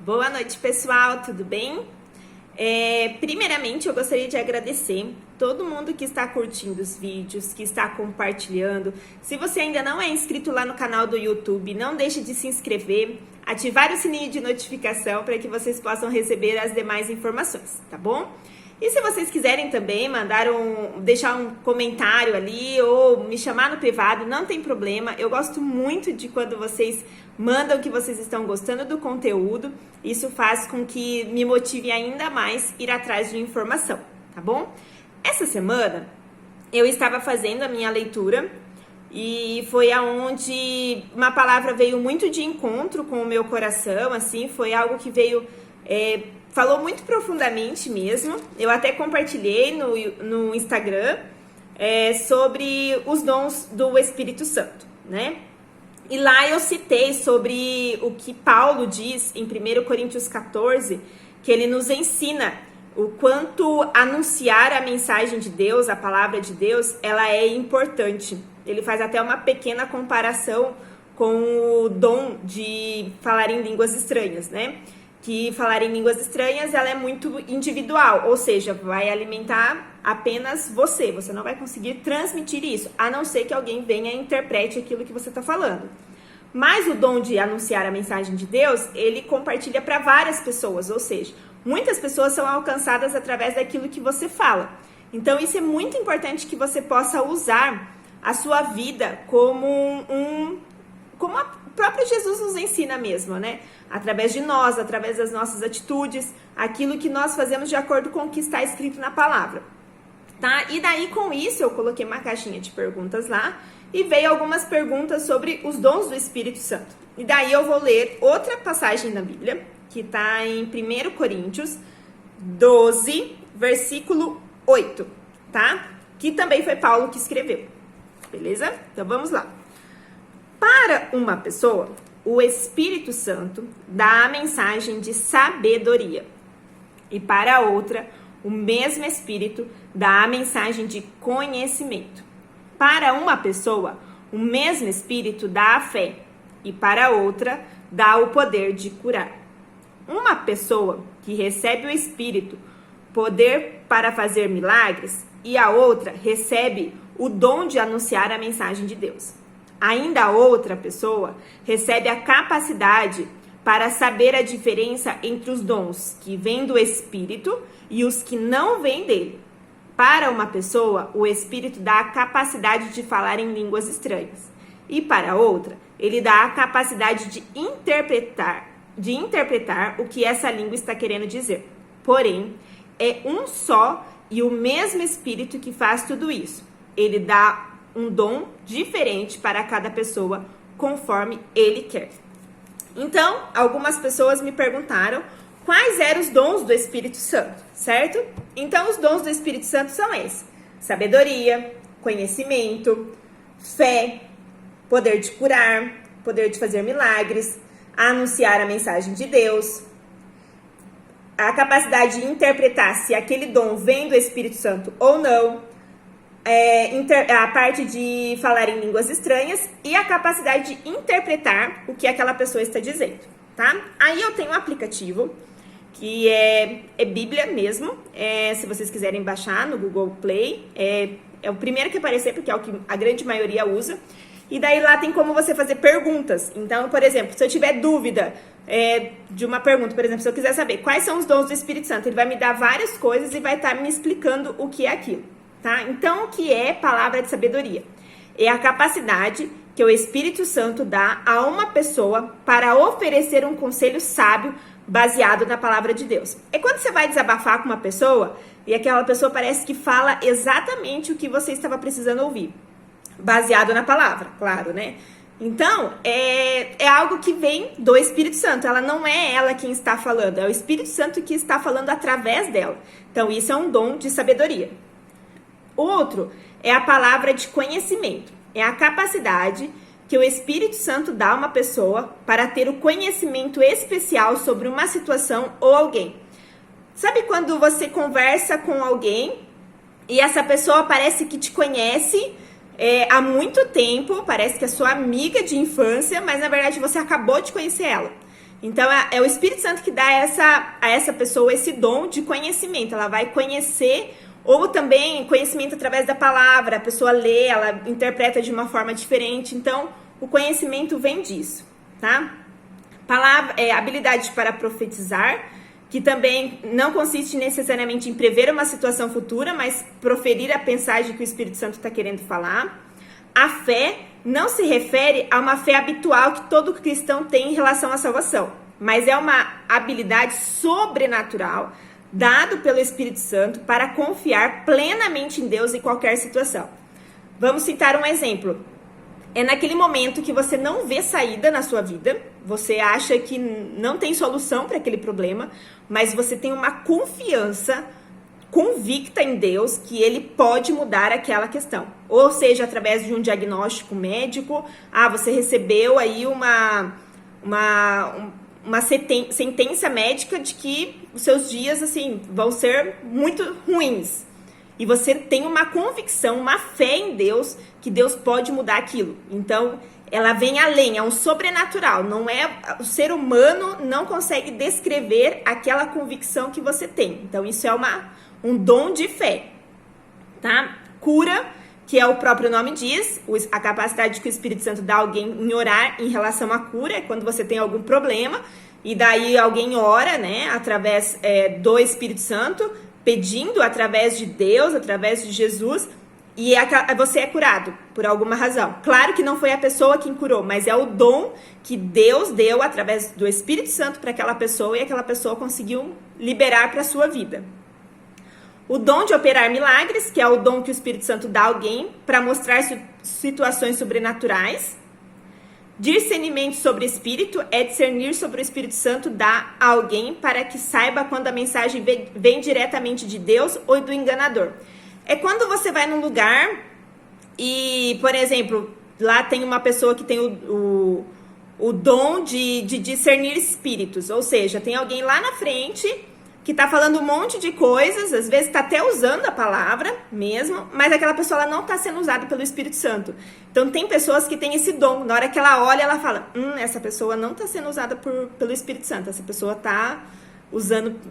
Boa noite, pessoal, tudo bem? Primeiramente, eu gostaria de agradecer todo mundo que está curtindo os vídeos, que está compartilhando. Se você ainda não é inscrito lá no canal do YouTube, não deixe de se inscrever, ativar o sininho de notificação para que vocês possam receber as demais informações, tá bom? E se vocês quiserem também deixar um comentário ali ou me chamar no privado, não tem problema. Eu gosto muito de quando vocês mandam que vocês estão gostando do conteúdo. Isso faz com que me motive ainda mais ir atrás de informação, tá bom? Essa semana eu estava fazendo a minha leitura e foi aonde uma palavra veio muito de encontro com o meu coração, assim, foi algo que veio... falou muito profundamente mesmo. Eu até compartilhei no Instagram sobre os dons do Espírito Santo, né? E lá eu citei sobre o que Paulo diz em 1 Coríntios 14, que ele nos ensina o quanto anunciar a mensagem de Deus, a palavra de Deus, ela é importante. Ele faz até uma pequena comparação com o dom de falar em línguas estranhas, né? Que falar em línguas estranhas, ela é muito individual, ou seja, vai alimentar apenas você não vai conseguir transmitir isso, a não ser que alguém venha e interprete aquilo que você está falando. Mas o dom de anunciar a mensagem de Deus, ele compartilha para várias pessoas, ou seja, muitas pessoas são alcançadas através daquilo que você fala. Então isso é muito importante que você possa usar a sua vida como como o próprio Jesus nos ensina mesmo, né? Através de nós, através das nossas atitudes, aquilo que nós fazemos de acordo com o que está escrito na palavra, tá? E daí, com isso, eu coloquei uma caixinha de perguntas lá e veio algumas perguntas sobre os dons do Espírito Santo. E daí eu vou ler outra passagem da Bíblia, que está em 1 Coríntios 12, versículo 8, tá? Que também foi Paulo que escreveu, beleza? Então, vamos lá. Para uma pessoa, o Espírito Santo dá a mensagem de sabedoria. E para outra, o mesmo Espírito dá a mensagem de conhecimento. Para uma pessoa, o mesmo Espírito dá a fé. E para outra, dá o poder de curar. Uma pessoa que recebe o Espírito, poder para fazer milagres, e a outra recebe o dom de anunciar a mensagem de Deus. Ainda a outra pessoa recebe a capacidade para saber a diferença entre os dons que vêm do Espírito e os que não vêm dele. Para uma pessoa, o Espírito dá a capacidade de falar em línguas estranhas. E para outra, ele dá a capacidade de interpretar o que essa língua está querendo dizer. Porém, é um só e o mesmo Espírito que faz tudo isso. Ele dá um dom diferente para cada pessoa, conforme ele quer. Então, algumas pessoas me perguntaram quais eram os dons do Espírito Santo, certo? Então, os dons do Espírito Santo são esses: sabedoria, conhecimento, fé, poder de curar, poder de fazer milagres, anunciar a mensagem de Deus, a capacidade de interpretar se aquele dom vem do Espírito Santo ou não, a parte de falar em línguas estranhas e a capacidade de interpretar o que aquela pessoa está dizendo, tá? Aí eu tenho um aplicativo que é Bíblia mesmo, se vocês quiserem baixar no Google Play, é o primeiro que aparecer, porque é o que a grande maioria usa, e daí lá tem como você fazer perguntas. Então, por exemplo, se eu tiver dúvida de uma pergunta, por exemplo, se eu quiser saber quais são os dons do Espírito Santo, ele vai me dar várias coisas e vai estar me explicando o que é aquilo. Tá? Então, o que é palavra de sabedoria? É a capacidade que o Espírito Santo dá a uma pessoa para oferecer um conselho sábio baseado na palavra de Deus. É quando você vai desabafar com uma pessoa e aquela pessoa parece que fala exatamente o que você estava precisando ouvir, baseado na palavra, claro, né? Então, é algo que vem do Espírito Santo. Ela não é ela quem está falando, é o Espírito Santo que está falando através dela. Então, isso é um dom de sabedoria. Outro é a palavra de conhecimento. É a capacidade que o Espírito Santo dá a uma pessoa para ter o conhecimento especial sobre uma situação ou alguém. Sabe quando você conversa com alguém e essa pessoa parece que te conhece há muito tempo, parece que é sua amiga de infância, mas na verdade você acabou de conhecer ela. Então, é o Espírito Santo que dá a essa pessoa esse dom de conhecimento. Ela vai conhecer, ou também conhecimento através da palavra. A pessoa lê, ela interpreta de uma forma diferente. Então, o conhecimento vem disso, tá? Habilidade para profetizar, que também não consiste necessariamente em prever uma situação futura, mas proferir a mensagem que o Espírito Santo está querendo falar. A fé não se refere a uma fé habitual que todo cristão tem em relação à salvação, mas é uma habilidade sobrenatural dado pelo Espírito Santo para confiar plenamente em Deus em qualquer situação. Vamos citar um exemplo. É naquele momento que você não vê saída na sua vida, você acha que não tem solução para aquele problema, mas você tem uma confiança convicta em Deus que Ele pode mudar aquela questão. Ou seja, através de um diagnóstico médico, você recebeu aí uma sentença médica de que os seus dias assim vão ser muito ruins. E você tem uma convicção, uma fé em Deus, que Deus pode mudar aquilo. Então, ela vem além, é um sobrenatural. Não é, o ser humano não consegue descrever aquela convicção que você tem. Então, isso é um dom de fé, tá? Cura, que é o próprio nome diz, a capacidade que o Espírito Santo dá a alguém em orar em relação à cura, é quando você tem algum problema, e daí alguém ora, né, através do Espírito Santo, pedindo através de Deus, através de Jesus, e você é curado por alguma razão. Claro que não foi a pessoa quem curou, mas é o dom que Deus deu através do Espírito Santo para aquela pessoa, e aquela pessoa conseguiu liberar para a sua vida. O dom de operar milagres, que é o dom que o Espírito Santo dá a alguém para mostrar situações sobrenaturais. Discernimento sobre o Espírito é discernir sobre o Espírito Santo dá a alguém para que saiba quando a mensagem vem diretamente de Deus ou do enganador. É quando você vai num lugar e, por exemplo, lá tem uma pessoa que tem o dom de discernir espíritos, ou seja, tem alguém lá na frente que tá falando um monte de coisas, às vezes tá até usando a palavra mesmo, mas aquela pessoa ela não tá sendo usada pelo Espírito Santo. Então tem pessoas que têm esse dom, na hora que ela olha, ela fala, essa pessoa não tá sendo usada pelo Espírito Santo, essa pessoa tá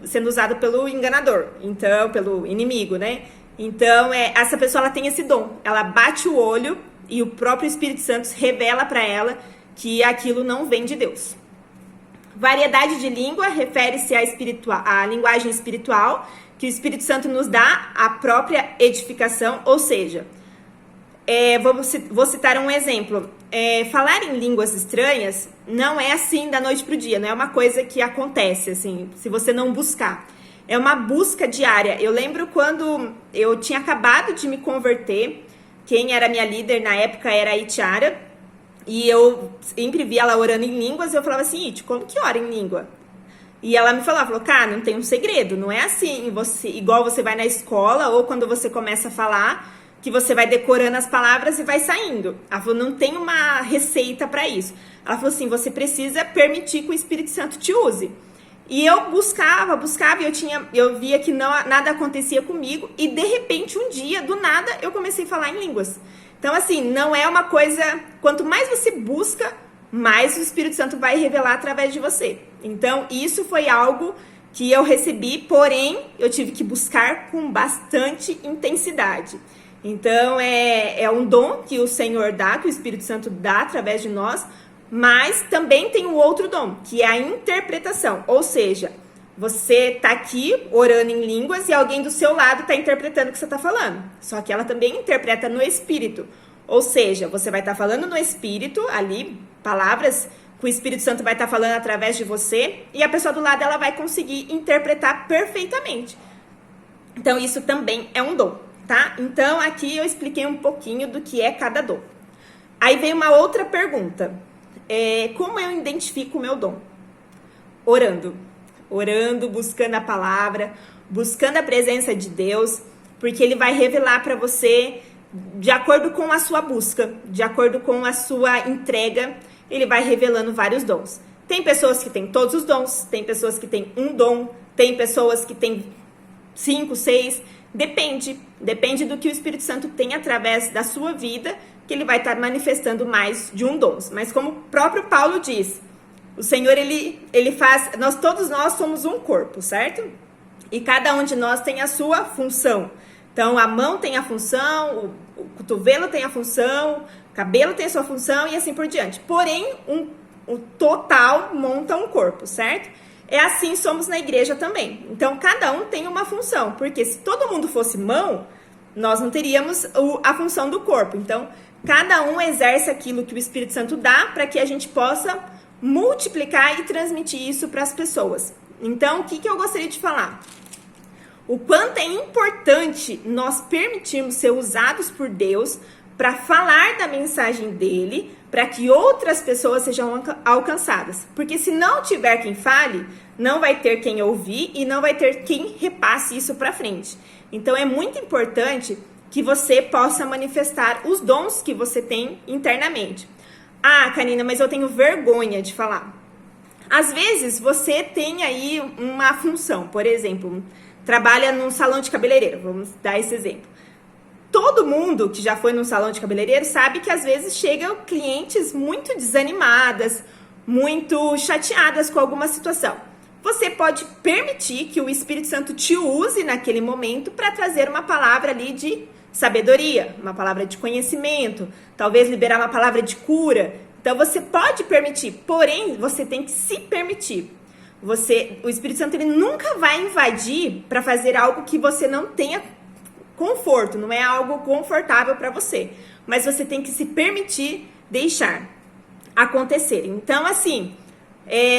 sendo usada pelo enganador, então, pelo inimigo, né? Então, essa pessoa ela tem esse dom, ela bate o olho e o próprio Espírito Santo revela para ela que aquilo não vem de Deus. Variedade de língua refere-se à linguagem espiritual, que o Espírito Santo nos dá a própria edificação, ou seja, vou citar um exemplo. Falar em línguas estranhas não é assim da noite para o dia, não é uma coisa que acontece, assim, se você não buscar. É uma busca diária. Eu lembro quando eu tinha acabado de me converter, quem era minha líder na época era a Itiara, e eu sempre via ela orando em línguas, e eu falava assim, Iti, como que ora em língua? E ela me falou, cara, não tem um segredo, não é assim, igual você vai na escola, ou quando você começa a falar, que você vai decorando as palavras e vai saindo. Ela falou, não tem uma receita para isso. Ela falou assim, você precisa permitir que o Espírito Santo te use. E eu buscava, e eu via que nada acontecia comigo, e de repente, um dia, do nada, eu comecei a falar em línguas. Então, assim, não é uma coisa... Quanto mais você busca, mais o Espírito Santo vai revelar através de você. Então, isso foi algo que eu recebi, porém, eu tive que buscar com bastante intensidade. Então, é um dom que o Senhor dá, que o Espírito Santo dá através de nós, mas também tem um outro dom, que é a interpretação. Ou seja, você está aqui orando em línguas e alguém do seu lado está interpretando o que você está falando. Só que ela também interpreta no Espírito. Ou seja, você vai estar falando no Espírito, ali, palavras que o Espírito Santo vai estar falando através de você, e a pessoa do lado ela vai conseguir interpretar perfeitamente. Então, isso também é um dom, tá? Então, aqui eu expliquei um pouquinho do que é cada dom. Aí vem uma outra pergunta. Como eu identifico o meu dom? Orando, buscando a palavra, buscando a presença de Deus, porque Ele vai revelar para você de acordo com a sua busca, de acordo com a sua entrega, Ele vai revelando vários dons. Tem pessoas que têm todos os dons, tem pessoas que têm um dom, tem pessoas que têm 5, 6, depende do que o Espírito Santo tem através da sua vida, que Ele vai estar manifestando mais de um dom. Mas como o próprio Paulo diz, O Senhor, ele faz, todos nós somos um corpo, certo? E cada um de nós tem a sua função. Então, a mão tem a função, o cotovelo tem a função, o cabelo tem a sua função e assim por diante. Porém, o total monta um corpo, certo? É assim somos na igreja também. Então, cada um tem uma função, porque se todo mundo fosse mão, nós não teríamos a função do corpo. Então, cada um exerce aquilo que o Espírito Santo dá para que a gente possa multiplicar e transmitir isso para as pessoas. Então, o que eu gostaria de falar? O quanto é importante nós permitirmos ser usados por Deus para falar da mensagem dele, para que outras pessoas sejam alcançadas. Porque se não tiver quem fale, não vai ter quem ouvir e não vai ter quem repasse isso para frente. Então é muito importante que você possa manifestar os dons que você tem internamente. Ah, Karina, mas eu tenho vergonha de falar. Às vezes você tem aí uma função, por exemplo, trabalha num salão de cabeleireiro, vamos dar esse exemplo. Todo mundo que já foi num salão de cabeleireiro sabe que às vezes chegam clientes muito desanimadas, muito chateadas com alguma situação. Você pode permitir que o Espírito Santo te use naquele momento para trazer uma palavra ali de sabedoria, uma palavra de conhecimento, talvez liberar uma palavra de cura. Então você pode permitir, porém você tem que se permitir. O Espírito Santo ele nunca vai invadir para fazer algo que você não tenha conforto, não é algo confortável para você, mas você tem que se permitir deixar acontecer. Então, assim,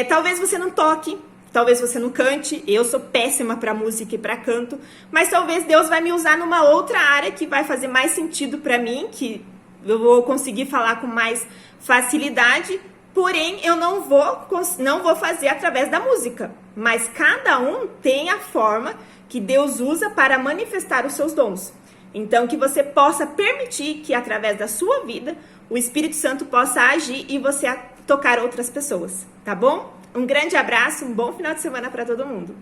talvez você não toque, talvez você não cante, eu sou péssima para música e para canto, mas talvez Deus vai me usar numa outra área que vai fazer mais sentido para mim, que eu vou conseguir falar com mais facilidade. Porém, eu não vou fazer através da música. Mas cada um tem a forma que Deus usa para manifestar os seus dons. Então, que você possa permitir que através da sua vida, o Espírito Santo possa agir e você tocar outras pessoas, tá bom? Um grande abraço, um bom final de semana para todo mundo.